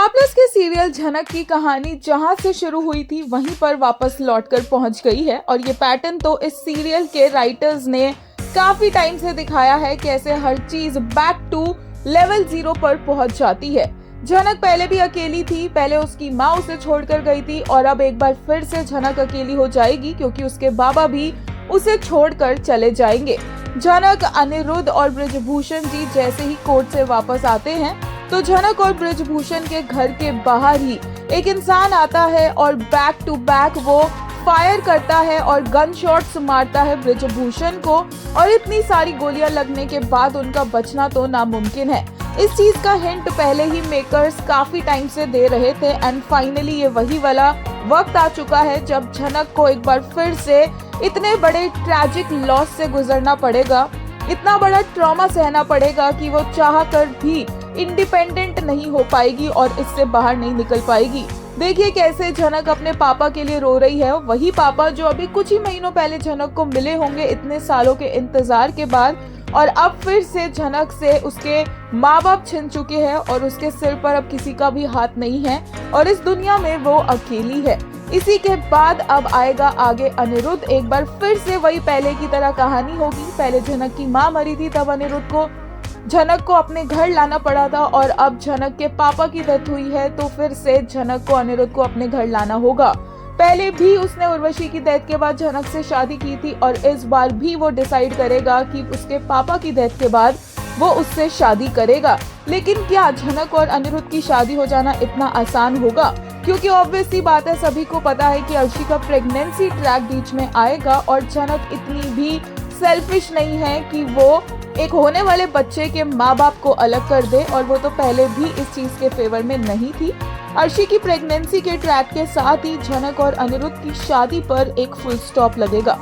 Star plus के serial झनक की कहानी जहां से शुरू हुई थी वहीं पर वापस लौटकर पहुंच गई है और ये पैटर्न तो इस सीरियल के राइटर्स ने काफी टाइम से दिखाया है, कैसे हर चीज बैक टू लेवल 0 पर पहुंच जाती है। झनक पहले भी अकेली थी, पहले उसकी माँ उसे छोड़कर गई थी और अब एक बार फिर से झनक अकेली हो जाएगी क्योंकि उसके बाबा भी उसे छोड़कर चले जाएंगे। झनक, अनिरुद्ध और ब्रिजभूषण जी जैसे ही कोर्ट से वापस आते हैं तो झनक और ब्रिजभूषण के घर के बाहर ही एक इंसान आता है और बैक टू बैक वो फायर करता है और गन शॉट्स मारता है ब्रिजभूषण को, और इतनी सारी गोलियां लगने के बाद उनका बचना तो नामुमकिन है। इस चीज का हिंट पहले ही मेकर्स काफी टाइम से दे रहे थे एंड फाइनली ये वही वाला वक्त आ चुका है जब झनक को एक बार फिर से इतने बड़े ट्रैजिक लॉस से गुजरना पड़ेगा, इतना बड़ा ट्रॉमा सहना पड़ेगा कि वो चाह कर भी इंडिपेंडेंट नहीं हो पाएगी और इससे बाहर नहीं निकल पाएगी। देखिए कैसे झनक अपने पापा के लिए रो रही है, वही पापा जो अभी कुछ ही महीनों पहले झनक को मिले होंगे इतने सालों के इंतजार के बाद, और अब फिर से झनक से उसके माँ बाप छिन चुके हैं और उसके सिर पर अब किसी का भी हाथ नहीं है और इस दुनिया में वो अकेली है। इसी के बाद अब आएगा आगे अनिरुद्ध, एक बार फिर से वही पहले की तरह कहानी होगी। पहले झनक की माँ मरी थी, तब अनिरुद्ध को झनक को अपने घर लाना पड़ा था और अब झनक के पापा की डेथ हुई है तो फिर से झनक को अनिरुद्ध को अपने घर लाना होगा। पहले भी उसने उर्वशी की डेथ के बाद झनक से शादी की थी और इस बार भी वो डिसाइड करेगा कि उसके पापा की डेथ के बाद वो उससे शादी करेगा। लेकिन क्या झनक और अनिरुद्ध की शादी हो जाना इतना आसान होगा? क्योंकि ऑब्वियस सी बात है, सभी को पता है कि अर्शी का प्रेगनेंसी ट्रैक बीच में आएगा और झनक इतनी भी सेल्फिश नहीं है कि वो एक होने वाले बच्चे के माँ बाप को अलग कर दे, और वो तो पहले भी इस चीज के फेवर में नहीं थी। अर्शी की प्रेगनेंसी के ट्रैक के साथ ही झनक और अनिरुद्ध की शादी पर एक फुल स्टॉप लगेगा।